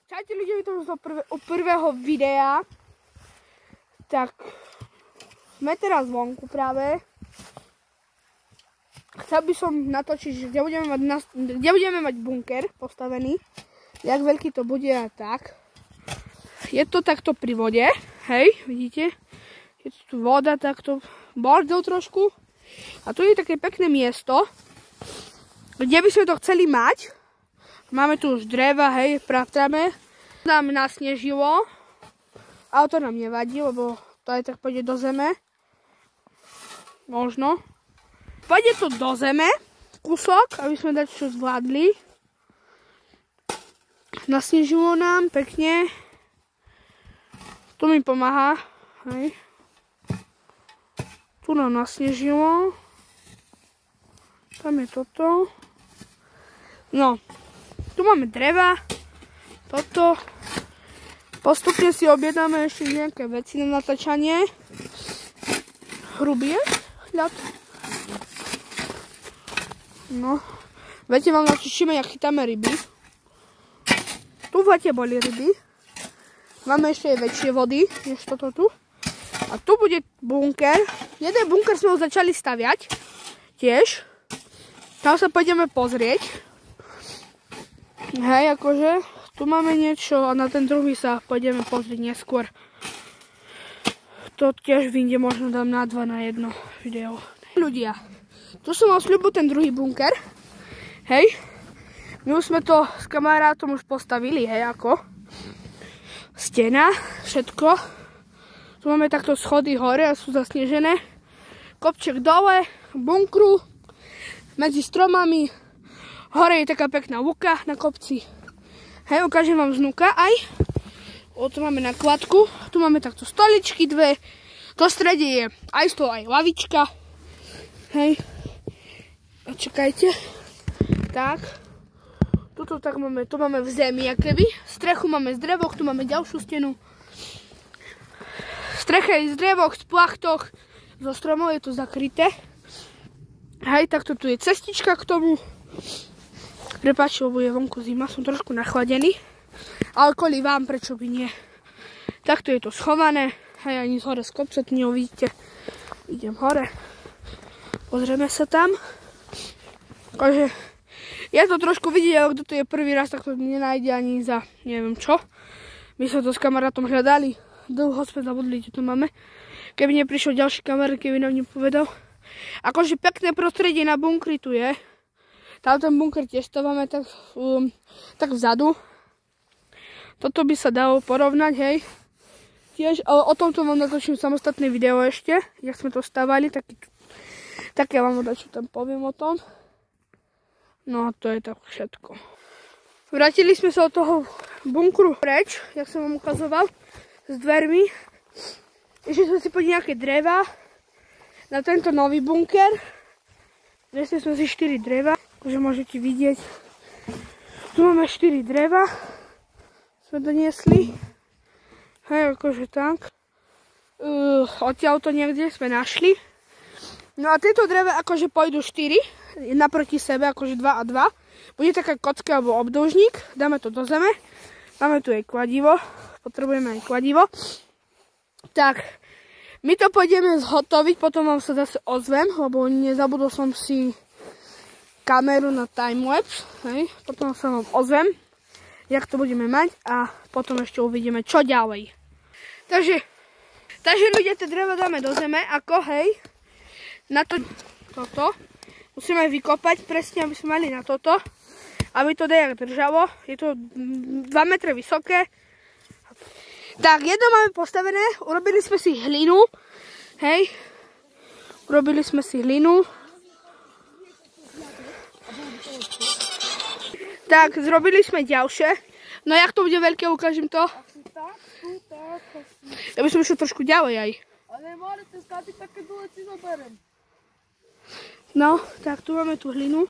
Čaute ľudia, to už u prvého videa. Tak, sme teraz vonku práve. Chcel by som natočiť, kde budeme mať bunker postavený. Jak veľký to bude a tak. Je to takto pri vode, hej, vidíte? Je tu voda, takto bordel trošku. A tu je také pekné miesto, kde by sme to chceli mať. Máme tu už dreva, hej, pratrame. Nám nasnežilo, ale to nám nevadí, lebo to aj tak pôjde do zeme. Možno. Pôjde to do zeme, kúsok, aby sme dať čo zvládli. Nasnežilo nám pekne. Tu mi pomáha, hej. Tu nám nasnežilo. Tam je toto. No. Tu máme dreva, toto. Postupne si objednáme ešte nejaké veci na natáčanie. Hrubie, hľad. No, viete, vám načičíme, jak chytáme ryby. Tu v lete boli ryby. Máme ešte aj väčšie vody, než toto tu. A tu bude bunker. Jeden bunker sme ho začali staviať. Tiež. Tam sa pôjdeme pozrieť. Hej, akože, tu máme niečo a na ten druhý sa pôjdeme pozrieť neskôr. To tiež vyjde, možno dám na 2 na 1 video. Ľudia, tu som mal sľubu ten druhý bunker. Hej, my už sme to s kamarátom už postavili, hej, ako. Stena, všetko. Tu máme takto schody hore a sú zasnežené. Kopček dole, bunkru, medzi stromami. Hore je taká pekná lúka na kopci. Hej, ukážem vám znúka aj. Tu máme nakladku. Tu máme takto stoličky dve. To strede je aj stôl, aj lavička. Hej. A čakajte. Tak. Tuto tak máme, tu máme v zemi, akéby. Strechu máme z drevoch, tu máme ďalšiu stenu. Strecha je z drevoch, z plachtoch. Zo stromov je to zakryté. Hej, takto tu je cestička k tomu. Prepáčte, lebo je vonku zima, som trošku nachladený. Ale kvôli vám, prečo by nie. Takto je to schované. Hej, ani z hore z kopca, tu neuvidíte. Idem hore. Pozrieme sa tam. Takže je to trošku vidieť, ale kto to je prvý raz, tak to nenájde ani za neviem čo. My sme to s kamarátom hľadali. Dlho sme zabudli, čo tu máme. Keby neprišiel ďalší kamarát, keby nám nepovedal. Akože pekné prostredie na bunkri tu je. Tam ten bunker tiež stávame tak vzadu. Toto by sa dalo porovnať, hej. Tiež, o tomto vám natočím samostatné video ešte, jak sme to stávali, tak ja vám čo tam poviem o tom. No a to je tak všetko. Vrátili sme sa od toho bunkru preč, jak som vám ukazoval, s dvermi. Ešte sme si podali nejaké dreva na tento nový bunker. Nesli sme si 4 dreva. Že môžete vidieť. Tu máme 4 dreva. Sme doniesli. Hej, akože tak. Odtiaľ to niekde sme našli. No a tieto dreva akože pôjdu 4. Naproti sebe, akože 2 a 2. Bude taká kocka alebo obdĺžnik. Dáme to do zeme. Máme tu aj kladivo. Potrebujeme aj kladivo. Tak. My to pôjdeme zhotoviť. Potom vám sa zase ozvem. Lebo nezabudol som si kameru na timelapse, hej, potom sa vám ozvem, jak to budeme mať a potom ešte uvidíme, čo ďalej. Takže ľudia, tie dreva dáme do zeme, ako, hej, na toto. Musíme vykopať presne, aby sme mali na toto, aby to dejak držalo. Je to 2 metre vysoké. Tak, jedno máme postavené, urobili sme si hlinu, hej, urobili sme si hlinu. Tak, zrobili sme ďalšie. No jak to bude veľké, ukážem to. Ja by som išiel trošku ďalej aj. No, tak tu máme tú hlinu.